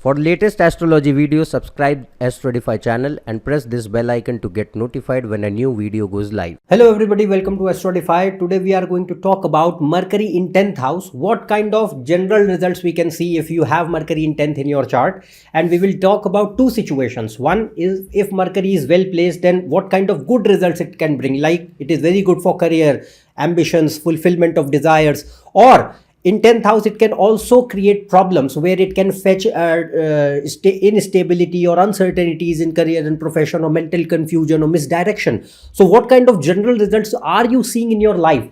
For latest astrology videos, subscribe AstroEdify channel and press this bell icon to get notified when a new video goes live. Hello everybody, welcome to AstroEdify. Today we are going to talk about Mercury in 10th house. What kind of general results we can see if you have Mercury in 10th in your chart. And we will talk about two situations. One is if Mercury is well placed, then what kind of good results it can bring. Like it is very good for career, ambitions, fulfillment of desires, or in 10th house, it can also create problems where it can fetch instability or uncertainties in career and profession, or mental confusion or misdirection. So what kind of general results are you seeing in your life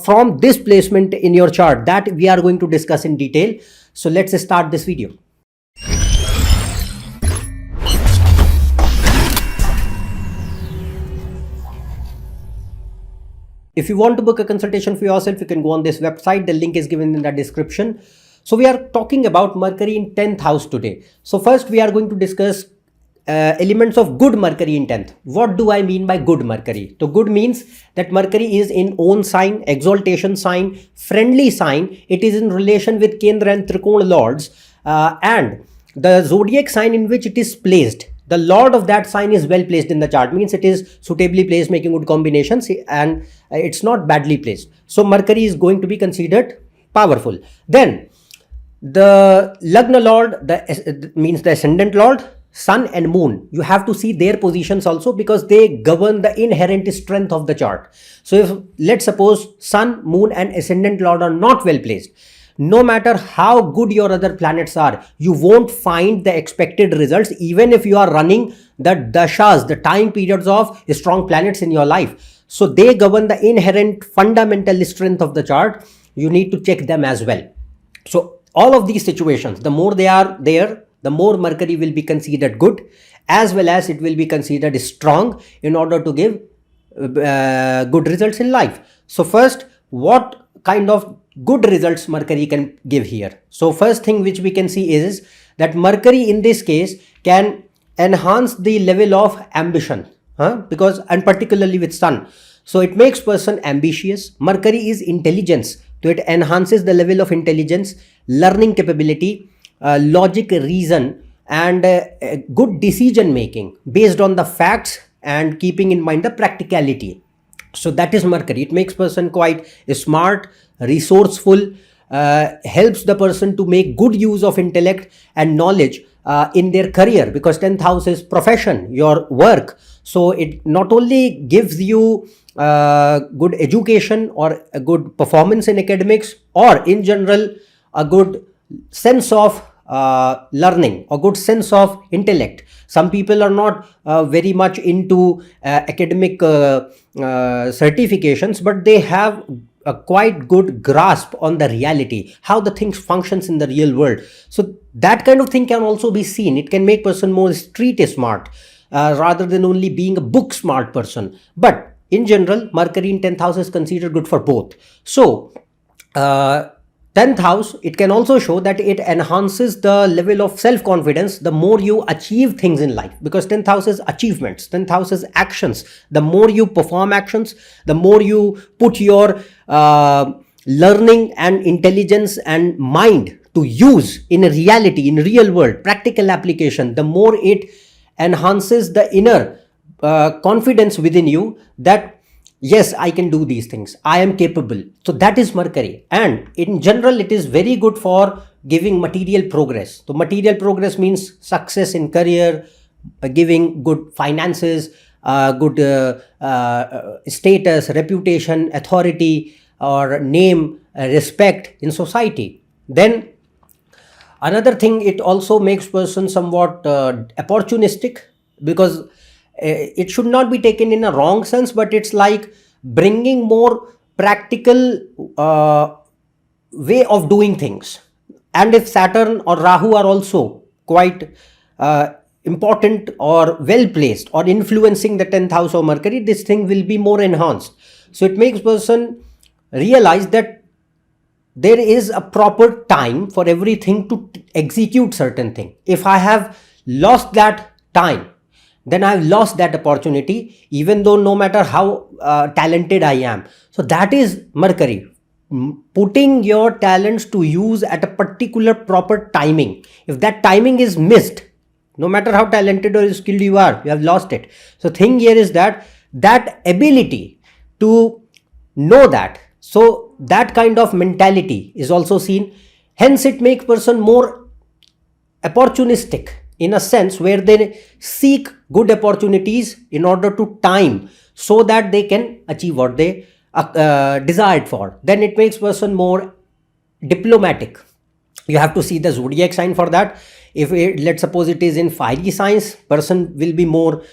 from this placement in your chart? That we are going to discuss in detail. So let's start this video. If you want to book a consultation for yourself, you can go on this website. The link is given in the description. So we are talking about Mercury in 10th house today. So first we are going to discuss elements of good Mercury in 10th. What do I mean by good Mercury? So good means that Mercury is in own sign, exaltation sign, friendly sign. It is in relation with Kendra and Trikona lords, and the zodiac sign in which it is placed. The lord of that sign is well placed in the chart, means it is suitably placed, making good combinations, and it's not badly placed. So Mercury is going to be considered powerful. Then the Lagna lord, means the ascendant lord, sun and moon. You have to see their positions also, because they govern the inherent strength of the chart. So if let's suppose sun, moon and ascendant lord are not well placed, no matter how good your other planets are, you won't find the expected results, even if you are running the dashas, the time periods of strong planets in your life. So they govern the inherent fundamental strength of the chart. You need to check them as well. So all of these situations, the more they are there, the more Mercury will be considered good, as well as it will be considered strong in order to give good results in life. So first, what kind of good results Mercury can give here? So first thing which we can see is that Mercury in this case can enhance the level of ambition, because, and particularly with sun. So it makes person ambitious. Mercury is intelligence, so it enhances the level of intelligence, learning capability, logic, reason, and good decision making based on the facts and keeping in mind the practicality. So that is Mercury. It makes person quite smart, resourceful, helps the person to make good use of intellect and knowledge in their career, because 10th house is profession, your work. So it not only gives you good education or a good performance in academics, or in general a good sense of learning, a good sense of intellect. Some people are not very much into academic certifications, but they have a quite good grasp on the reality, how the things functions in the real world. So that kind of thing can also be seen. It can make person more street smart rather than only being a book smart person. But in general, Mercury in 10th house is considered good for both. So 10th house, it can also show that it enhances the level of self-confidence the more you achieve things in life, because 10th house is achievements, 10th house is actions. The more you perform actions, the more you put your learning and intelligence and mind to use in a reality, in real world, practical application, the more it enhances the inner confidence within you that yes, I can do these things, I am capable. So that is Mercury. And in general, it is very good for giving material progress. So material progress means success in career, giving good finances, good status, reputation, authority, or name, respect in society. Then another thing, it also makes person somewhat opportunistic, because it should not be taken in a wrong sense, but it's like bringing more practical way of doing things. And if Saturn or Rahu are also quite important or well placed or influencing the 10th house of Mercury, this thing will be more enhanced. So it makes person realize that there is a proper time for everything to execute certain thing. If I have lost that time, then I've lost that opportunity, even though no matter how talented I am. So that is Mercury. putting your talents to use at a particular proper timing. If that timing is missed, no matter how talented or skilled you are, you have lost it. So thing here is that ability to know that, so that kind of mentality is also seen. Hence it makes person more opportunistic, in a sense where they seek good opportunities in order to time, so that they can achieve what they desired for. Then it makes person more diplomatic. You have to see the zodiac sign for that. If let's suppose it is in fiery signs, person will be more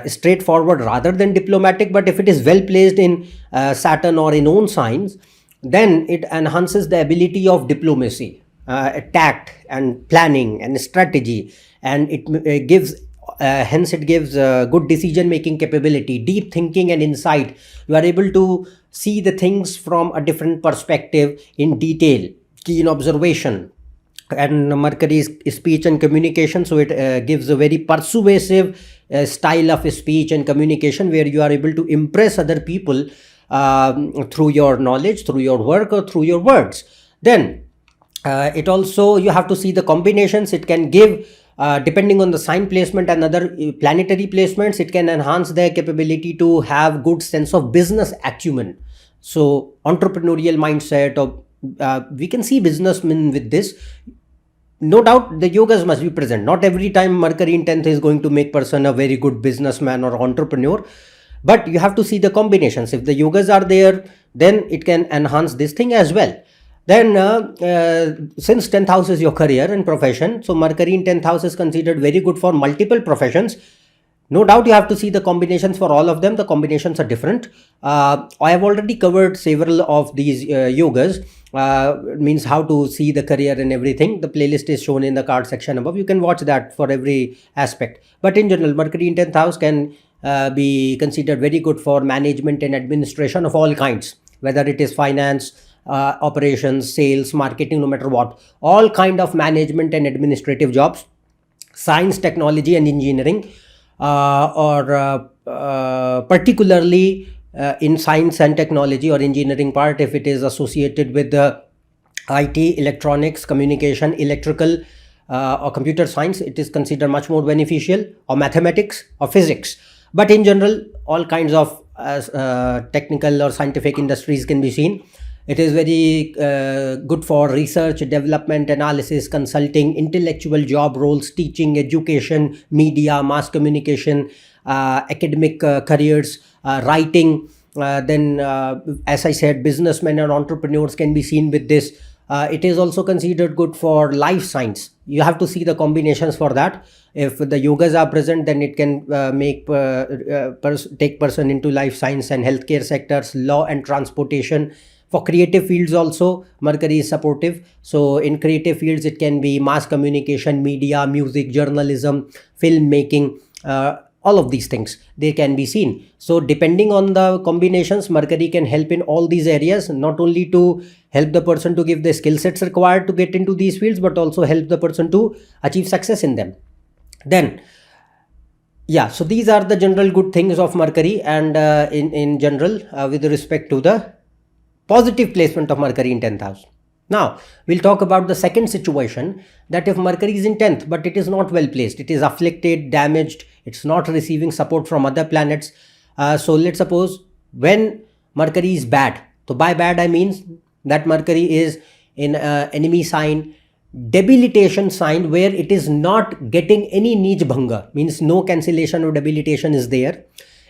straightforward rather than diplomatic. But if it is well placed in Saturn or in own signs, then it enhances the ability of diplomacy, tact and planning and strategy, and it gives hence it gives good decision making capability, deep thinking and insight. You are able to see the things from a different perspective in detail, keen observation. And Mercury is speech and communication, so it gives a very persuasive style of speech and communication, where you are able to impress other people through your knowledge, through your work, or through your words. Then it also, you have to see the combinations it can give. Depending on the sign placement and other planetary placements, it can enhance their capability to have good sense of business acumen. So entrepreneurial mindset, or we can see businessmen with this. No doubt the yogas must be present. Not every time Mercury in 10th is going to make person a very good businessman or entrepreneur, but you have to see the combinations. If the yogas are there, then it can enhance this thing as well. Then since 10th house is your career and profession, so Mercury in 10th house is considered very good for multiple professions. No doubt you have to see the combinations for all of them. The combinations are different. I have already covered several of these yogas, means how to see the career and everything. The playlist is shown in the card section above. You can watch that for every aspect. But in general, Mercury in 10th house can be considered very good for management and administration of all kinds, whether it is finance, operations, sales, marketing, no matter what, all kind of management and administrative jobs, science, technology and engineering, or particularly in science and technology or engineering part, if it is associated with the IT, electronics, communication, electrical, or computer science, it is considered much more beneficial, or mathematics or physics. But in general, all kinds of technical or scientific industries can be seen. It is very good for research, development, analysis, consulting, intellectual job roles, teaching, education, media, mass communication, academic careers, writing. Then, as I said, businessmen and entrepreneurs can be seen with this. It is also considered good for life science. You have to see the combinations for that. If the yogas are present, then it can take person into life science and healthcare sectors, law and transportation. For creative fields also, Mercury is supportive. So in creative fields, it can be mass communication, media, music, journalism, filmmaking, all of these things, they can be seen. So depending on the combinations, Mercury can help in all these areas, not only to help the person to give the skill sets required to get into these fields, but also help the person to achieve success in them. Then, yeah, so these are the general good things of Mercury, and in general, with respect to the positive placement of Mercury in 10th house. Now, we'll talk about the second situation, that if Mercury is in 10th, but it is not well placed, it is afflicted, damaged, it's not receiving support from other planets. So let's suppose when Mercury is bad. So by bad, I mean that Mercury is in enemy sign, debilitation sign, where it is not getting any Nij Bhanga, means no cancellation or debilitation is there.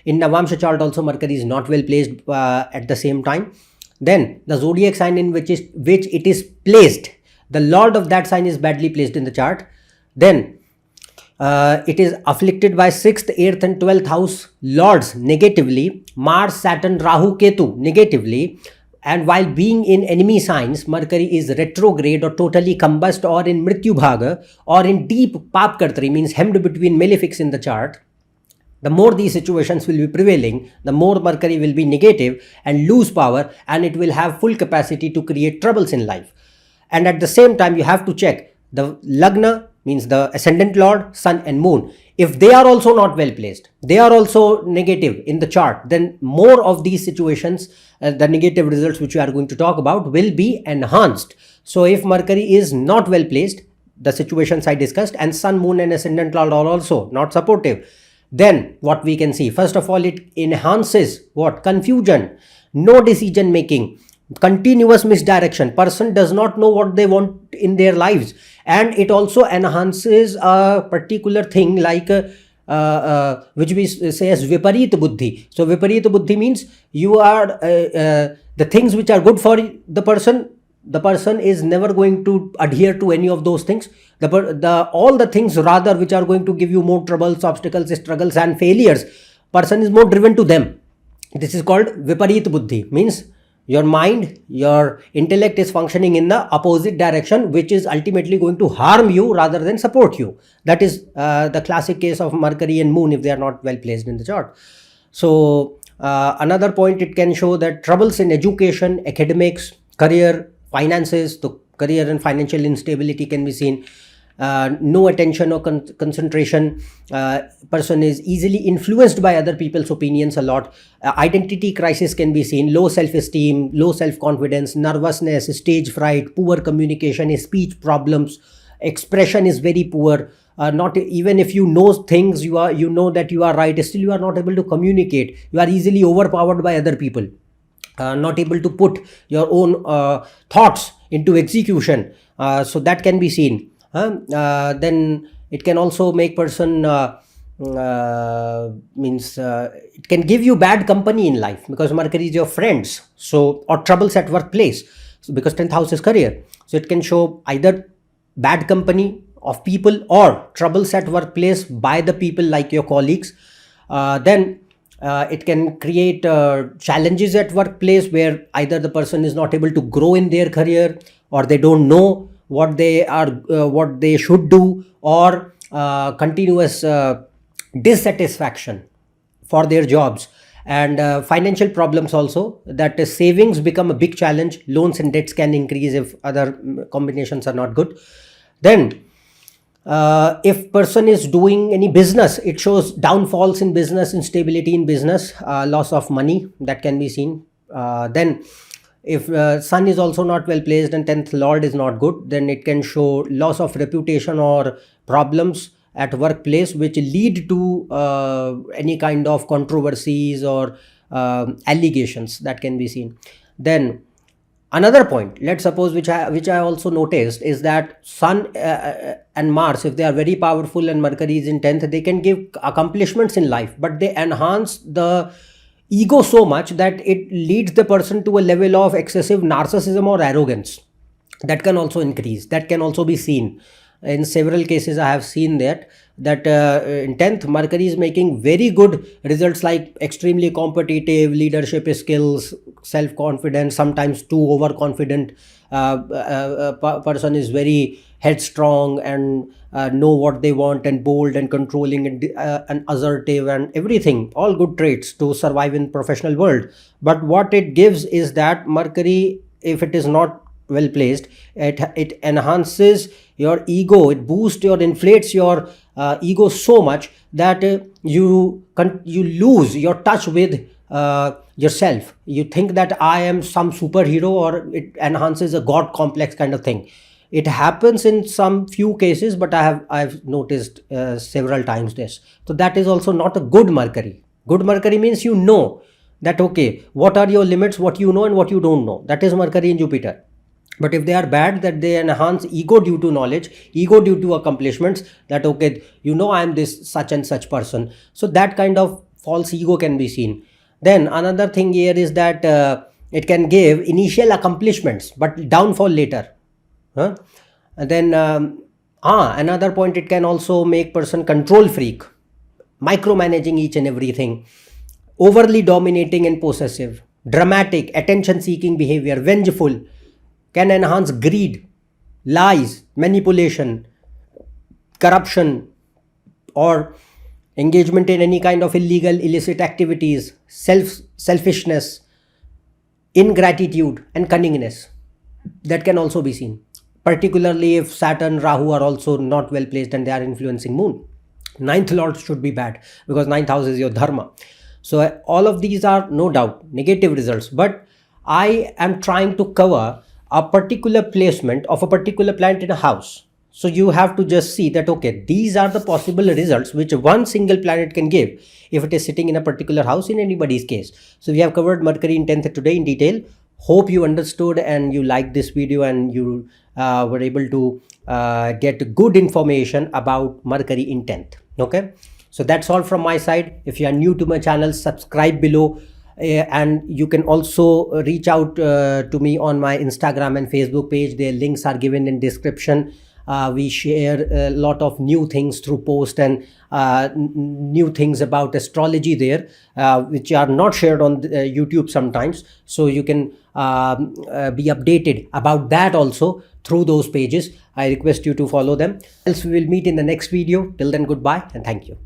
In Navamsha chart also, Mercury is not well placed at the same time. Then the zodiac sign in which it is placed, the lord of that sign is badly placed in the chart. Then it is afflicted by 6th, 8th and 12th house lords negatively, Mars, Saturn, Rahu, Ketu negatively. And while being in enemy signs, Mercury is retrograde or totally combust, or in Mrityu Bhaga, or in deep Papkartri, means hemmed between malefics in the chart. The more these situations will be prevailing, the more Mercury will be negative and lose power, and it will have full capacity to create troubles in life. And at the same time, you have to check the Lagna means the ascendant lord, sun and moon, if they are also not well placed, they are also negative in the chart, then more of these situations, the negative results which we are going to talk about will be enhanced. So if Mercury is not well placed, the situations I discussed, and sun, moon and ascendant lord are also not supportive, then what we can see, first of all, it enhances what? Confusion, no decision making, continuous misdirection. Person does not know what they want in their lives. And it also enhances a particular thing like which we say as viparit buddhi. So viparit buddhi means you are the things which are good for the person is never going to adhere to any of those things. All the things rather which are going to give you more troubles, obstacles, struggles and failures, person is more driven to them. This is called viparit buddhi, means your mind, your intellect is functioning in the opposite direction, which is ultimately going to harm you rather than support you. That is the classic case of Mercury and moon if they are not well placed in the chart. So another point, it can show that troubles in education, academics, career, finances, the career and financial instability can be seen. No attention or concentration, person is easily influenced by other people's opinions a lot. Identity crisis can be seen, low self-esteem, low self-confidence, nervousness, stage fright, poor communication, speech problems, expression is very poor. Not even if you know things, you know that you are right, still you are not able to communicate. You are easily overpowered by other people, not able to put your own thoughts into execution. So that can be seen. Then it can also make person it can give you bad company in life because Mercury is your friends, so, or troubles at workplace, so because 10th house is career, so it can show either bad company of people or troubles at workplace by the people like your colleagues. Then it can create challenges at workplace where either the person is not able to grow in their career, or they don't know what they should do, or continuous dissatisfaction for their jobs, and financial problems also, that savings become a big challenge. Loans and debts can increase if other combinations are not good. Then if person is doing any business, it shows downfalls in business, instability in business, loss of money, that can be seen. Then if sun is also not well placed and 10th lord is not good, then it can show loss of reputation or problems at workplace which lead to any kind of controversies or allegations, that can be seen. Then another point, let's suppose, which I also noticed, is that sun and Mars, if they are very powerful and Mercury is in 10th, they can give accomplishments in life, but they enhance the ego so much that it leads the person to a level of excessive narcissism or arrogance. That can also increase, that can also be seen in several cases. I have seen that in 10th Mercury is making very good results, like extremely competitive, leadership skills, self-confidence, sometimes too overconfident. Person is very headstrong and know what they want, and bold and controlling and assertive and everything, all good traits to survive in professional world. But what it gives is that Mercury, if it is not well placed, it enhances your ego, it boosts or inflates your ego so much that you lose your touch with yourself. You think that I am some superhero, or it enhances a god complex kind of thing. It happens in some few cases, but I've noticed several times this. So that is also not a good Mercury. Good Mercury means you know that, okay, what are your limits, what you know and what you don't know. That is Mercury and Jupiter. But if they are bad, that they enhance ego due to knowledge, ego due to accomplishments, that, okay, you know, I am this such and such person. So that kind of false ego can be seen. Then another thing here is that it can give initial accomplishments, but downfall later. And then another point, it can also make person control freak, micromanaging each and everything, overly dominating and possessive, dramatic, attention seeking behavior, vengeful, can enhance greed, lies, manipulation, corruption, or engagement in any kind of illegal, illicit activities, selfishness, ingratitude and cunningness. That can also be seen. particularly if Saturn, Rahu are also not well placed and they are influencing moon. Ninth lord should be bad because ninth house is your dharma. So all of these are no doubt negative results, but I am trying to cover a particular placement of a particular planet in a house. So you have to just see that, okay, these are the possible results which one single planet can give if it is sitting in a particular house in anybody's case. So we have covered Mercury in 10th today in detail. Hope you understood and you liked this video and you were able to get good information about Mercury in 10th. Okay, so that's all from my side. If you are new to my channel, subscribe below. And you can also reach out to me on my Instagram and Facebook page. Their links are given in description. We share a lot of new things through post and new things about astrology there, which are not shared on YouTube sometimes. So you can be updated about that also through those pages. I request you to follow them. Else we will meet in the next video. Till then, goodbye and thank you.